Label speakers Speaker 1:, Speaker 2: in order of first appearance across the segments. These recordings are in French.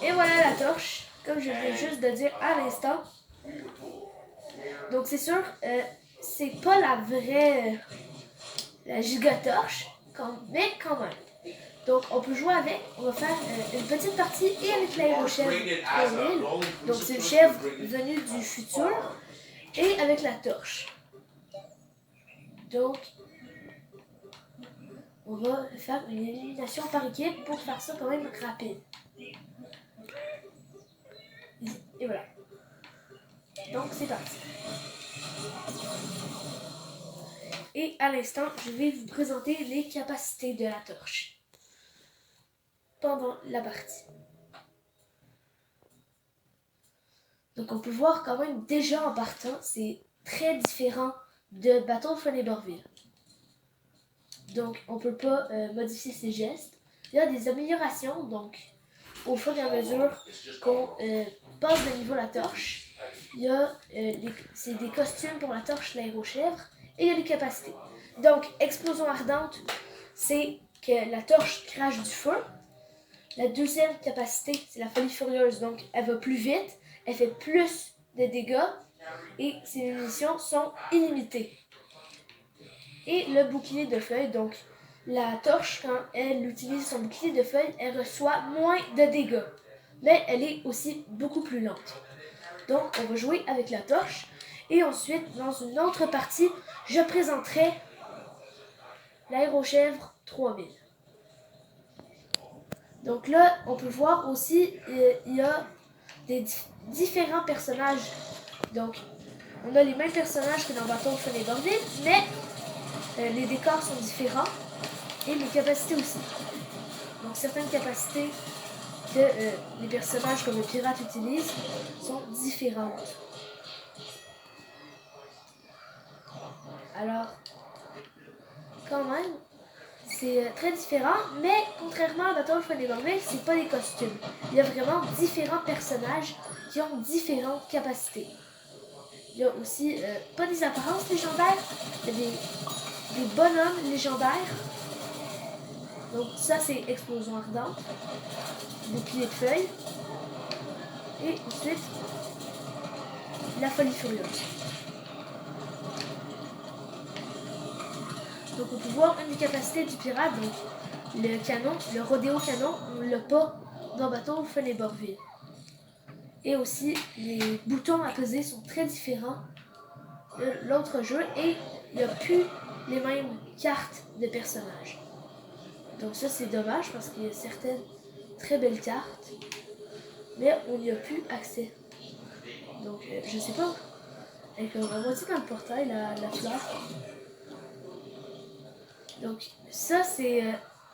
Speaker 1: Et voilà la torche, comme je viens juste de dire à l'instant. Donc c'est sûr, c'est pas la vraie la gigatorche, mais quand même. Donc on peut jouer avec, on va faire une petite partie et avec l'aérochèvre 3000. Donc c'est une chèvre venue du futur et avec la torche. Donc on va faire une élimination par équipe pour faire ça quand même rapide. Et voilà. Donc c'est parti. Et à l'instant, je vais vous présenter les capacités de la torche pendant la partie. Donc on peut voir quand même déjà en partant, c'est très différent de Battle for Neighborville. Donc on ne peut pas modifier ses gestes. Il y a des améliorations, donc au fur et à mesure qu'on passe de niveau la torche, il y a c'est des costumes pour la torche, l'aérochèvre, et il y a des capacités. Donc explosion ardente, c'est que la torche crache du feu. La deuxième capacité, c'est la folie furieuse, donc elle va plus vite, elle fait plus de dégâts et ses munitions sont illimitées. Et le bouclier de feuilles, donc la torche, quand elle utilise son bouclier de feuilles, elle reçoit moins de dégâts, mais elle est aussi beaucoup plus lente. Donc on va jouer avec la torche et ensuite, dans une autre partie, je présenterai l'aérochèvre 3000. Donc là, on peut voir aussi, il y a des différents personnages. Donc, on a les mêmes personnages que dans Battle for Neighborville, mais les décors sont différents et les capacités aussi. Donc, certaines capacités que les personnages comme le pirate utilisent sont différentes. Alors, quand même, c'est très différent, mais contrairement à Battle for Neighborville, c'est pas des costumes. Il y a vraiment différents personnages qui ont différentes capacités. Il y a aussi, pas des apparences légendaires, mais des bonhommes légendaires. Donc ça c'est explosion ardente, bouclier de feuilles, et ensuite la folie furieuse. Donc on peut voir une des capacités du pirate, donc le canon, le rodéo canon, on l'a pas dans Battle for Neighborville. Et aussi les boutons à peser sont très différents de l'autre jeu et il n'y a plus les mêmes cartes de personnages. Donc ça c'est dommage parce qu'il y a certaines très belles cartes, mais on n'y a plus accès. Donc je sais pas, avec la moitié dans le portail, la fleur. Donc ça c'est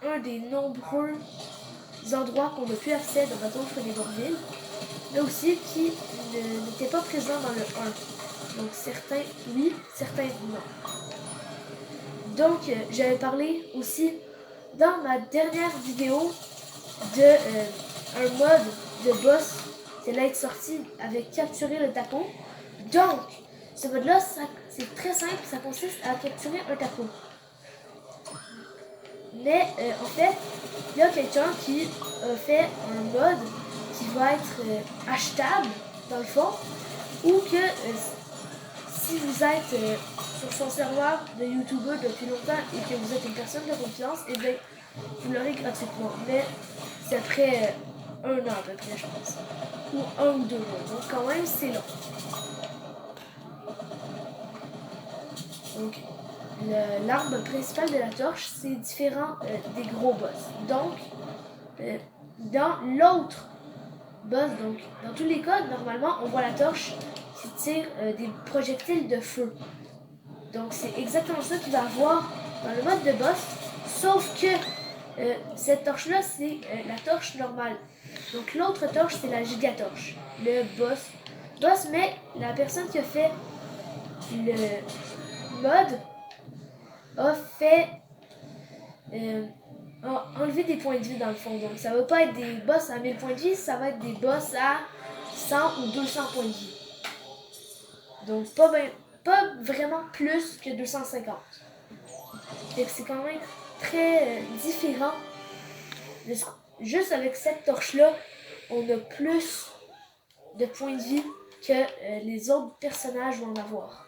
Speaker 1: un des nombreux endroits qu'on n'a plus accès dans Battle for Neighborville, mais aussi qui n'étaient pas présents dans le 1. Donc certains oui, certains non. Donc j'avais parlé aussi dans ma dernière vidéo de un mode de boss qui allait être sorti avec capturer le taco. Donc ce mode là c'est très simple, ça consiste à capturer un taco. Mais en fait, il y a quelqu'un qui a fait un mode qui va être achetable dans le fond, ou que si vous êtes sur son serveur de YouTuber depuis longtemps et que vous êtes une personne de confiance, et bien vous l'aurez gratuitement. Mais c'est après 1 an à peu près, je pense. Ou 1 ou 2 mois. Donc quand même, c'est long. Donc l'arme principale de la torche, c'est différent des gros boss. Donc, dans l'autre boss, donc dans tous les cas, normalement, on voit la torche qui tire des projectiles de feu. Donc c'est exactement ça qu'il va avoir dans le mode de boss, sauf que cette torche-là, c'est la torche normale. Donc l'autre torche, c'est la gigatorche, le boss, mais la personne qui a fait le mode a fait a enlevé des points de vie dans le fond. Donc ça va pas être des boss à 1000 points de vie, ça va être des boss à 100 ou 200 points de vie. Donc pas vraiment plus que 250. Donc c'est quand même très différent. Juste avec cette torche-là, on a plus de points de vie que les autres personnages vont en avoir.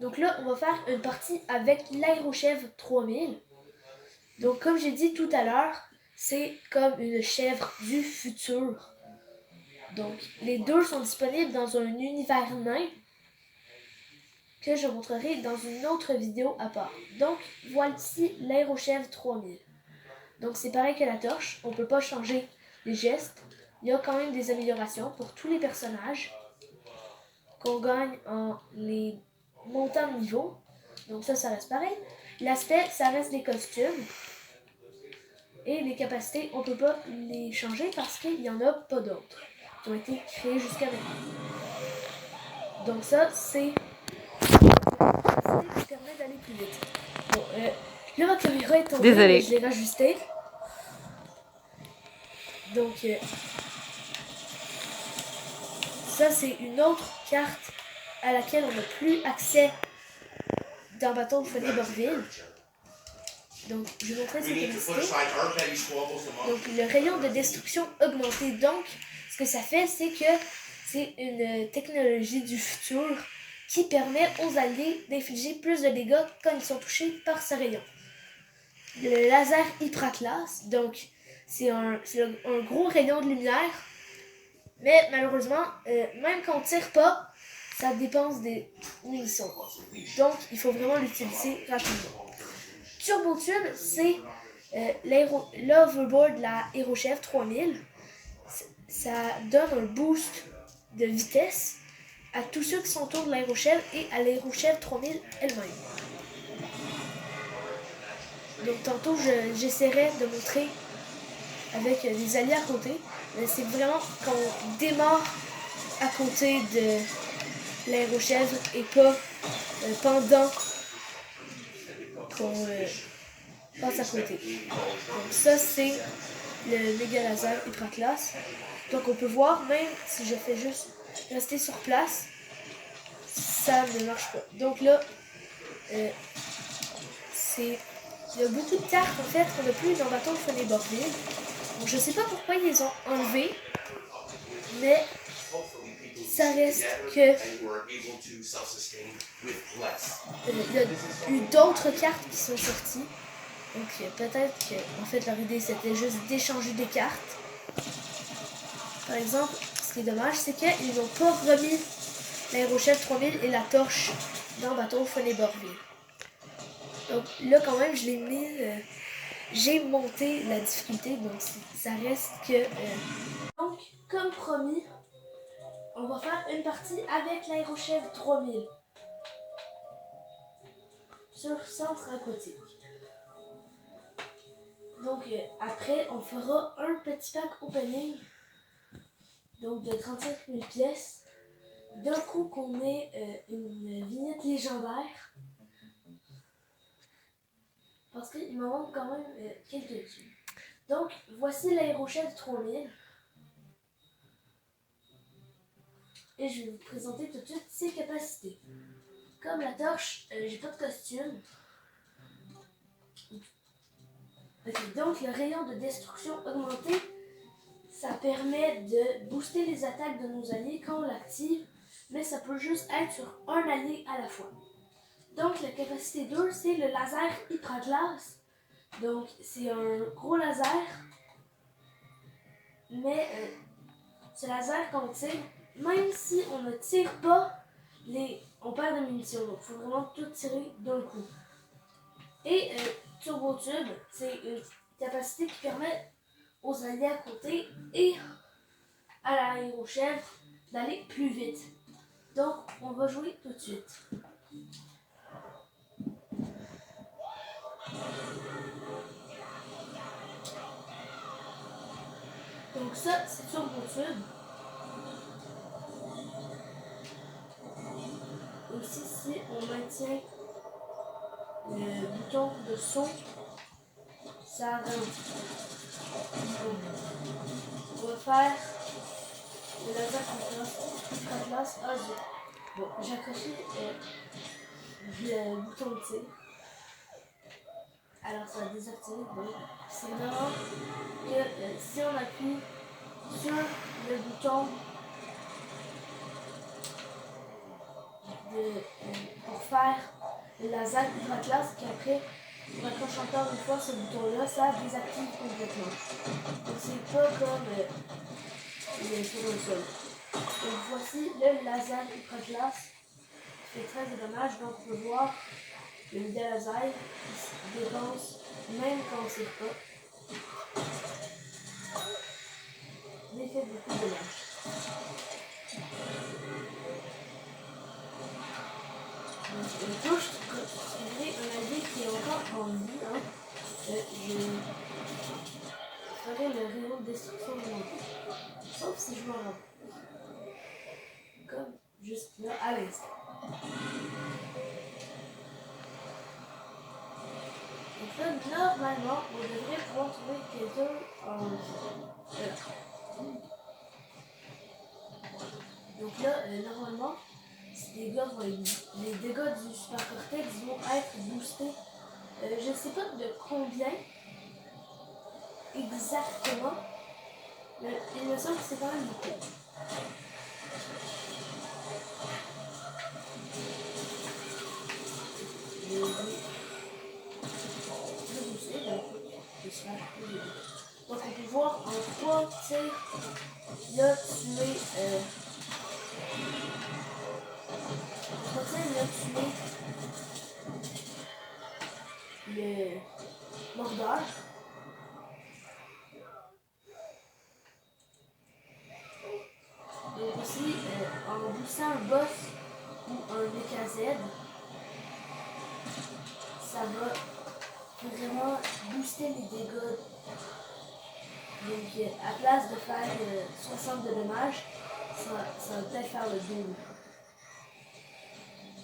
Speaker 1: Donc là, on va faire une partie avec l'aérochèvre 3000. Donc comme j'ai dit tout à l'heure, c'est comme une chèvre du futur. Donc les deux sont disponibles dans un univers nain que je montrerai dans une autre vidéo à part. Donc voici l'aérochèvre 3000. Donc c'est pareil que la torche, on ne peut pas changer les gestes. Il y a quand même des améliorations pour tous les personnages qu'on gagne en les montant de niveau. Donc ça reste pareil. L'aspect, ça reste des costumes. Et les capacités, on ne peut pas les changer parce qu'il n'y en a pas d'autres qui ont été créés jusqu'à maintenant. Donc ça, c'est qui permet d'aller plus vite. Bon, là, ma caméra est tombée, mais je l'ai rajustée. Donc, ça, c'est une autre carte à laquelle on n'a plus accès dans Battlefront Eberville. Donc, je vais montrer cette capacité. Donc, le rayon de destruction augmenté. Donc, ce que ça fait, c'est que c'est une technologie du futur qui permet aux alliés d'infliger plus de dégâts quand ils sont touchés par ce rayon. Le laser hyperclasse, donc c'est un gros rayon de lumière, mais malheureusement, même quand on tire pas, ça dépense des munitions. Donc, il faut vraiment l'utiliser rapidement. Turbotube, c'est l'overboard de la Aerochef 3000. Ça donne un boost de vitesse à tous ceux qui sont autour de l'Aerochef et à l'Aerochef 3000 elle-même. Donc tantôt, j'essaierai de montrer avec des alliés à côté. Mais c'est vraiment quand on démarre à côté de l'aérochèvre et pas pendant qu'on passe à côté. Donc ça, c'est le méga laser ultra classe. Donc on peut voir, même si je fais juste rester sur place, ça ne marche pas. Donc là, il y a beaucoup de cartes en fait qu'on n'a plus dans Battlefront Eberville. Donc je sais pas pourquoi ils les ont enlevées, mais ça reste que il y a eu d'autres cartes qui sont sorties. Donc peut-être que en fait leur idée c'était juste d'échanger des cartes. Par exemple, ce qui est dommage, c'est qu'ils n'ont pas remis l'Aérochef 3000 et la torche dans Battlefront Eberville. Donc là quand même je l'ai mis, j'ai monté la difficulté, donc ça reste que... Donc comme promis, on va faire une partie avec l'Aérochef 3000 sur centre aquatique. Donc après on fera un petit pack opening, donc de 35 000 pièces. D'un coup qu'on ait une vignette légendaire. Parce qu'il m'en manque quand même quelques-unes. Donc voici l'Aérochef 3000. Et je vais vous présenter tout de suite ses capacités. Comme la torche, j'ai pas de costume. Okay, donc le rayon de destruction augmenté, ça permet de booster les attaques de nos alliés quand on l'active, mais ça peut juste être sur un allié à la fois. Donc la capacité 2, c'est le laser hyperglace. Donc c'est un gros laser, mais ce laser quand on tire, même si on ne tire pas, on perd de munitions. Donc il faut vraiment tout tirer d'un coup. Et Turbotube, c'est une capacité qui permet aux alliés à côté et à l'aérochèvre d'aller plus vite. Donc on va jouer tout de suite. Donc ça, c'est Turbotube. Aussi, si on maintient le bouton de son, ça ralentit. On va faire le laser contre-glace à 0. Bon, j'ai accroché le bouton de tir. Alors ça va désactiver. C'est vraiment que si on appuie sur le bouton pour faire la ZAC ultra-classe, qu'après, on accroche encore une fois ce bouton-là, ça désactive complètement. Donc c'est pas comme sur le sol. Donc voici le laser ultra-classe qui fait très de dommages. Donc on peut voir le modèle laser qui se dépense même quand on ne sait pas. Mais il fait beaucoup de dommages. Donc, touche, j'ai un allié qui est encore en vie. Hein. Je ferai le rayon de destruction de mon vie. Sauf si je m'en rends. Comme juste là à l'instant. Donc là, normalement, on devrait pouvoir trouver quelqu'un en vie. Donc là, normalement, les dégâts du Super Cortex vont être boostés. Je ne sais pas de combien exactement, mais il me semble que c'est quand même beaucoup. Donc on peut voir en 3 tirs, il a tué le mordeur. Donc aussi en boostant un boss ou un BKZ, ça va vraiment booster les dégâts. Donc à place de faire 60 de dommages, ça va peut-être faire le double.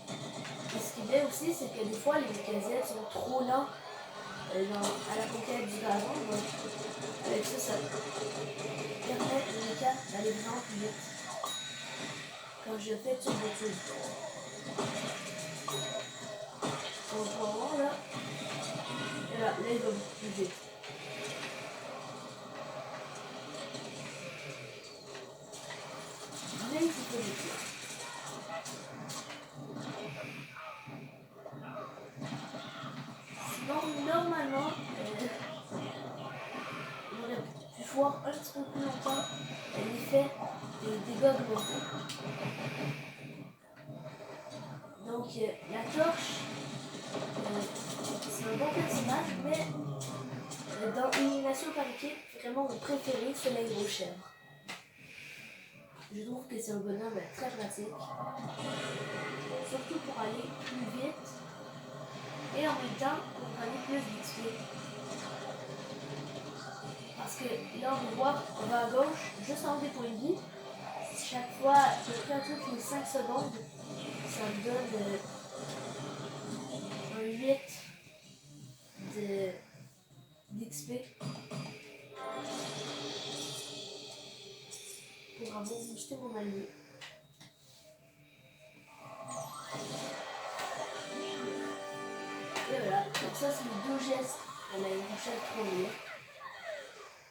Speaker 1: Et ce qui est bien aussi, c'est que des fois les BKZ sont trop lents à la conquête du gazon. Donc avec ça permet aux mécas d'aller vraiment plus vite. Quand je fais tout le tour. On va voir là. Et là, il va beaucoup plus vite. Mais il faut vite. Sinon, normalement, on aurait pu voir un petit peu plus longtemps l'effet des dégâts augmentés. Donc, la torche, c'est un bon personnage, mais dans Élimination par équipe, vraiment mon préféré, c'est l'Aérochèvre. Je trouve que c'est un bonhomme très pratique, surtout pour aller plus vite et en même temps pour aller plus vite. Parce que là on va à gauche, juste en haut des points de vie. Chaque fois, à peu près toutes les 5 secondes, ça me donne un 8 d'XP pour avoir boosté mon allié. Et voilà, donc ça c'est les 2 gestes de la prochaine 3 minutes.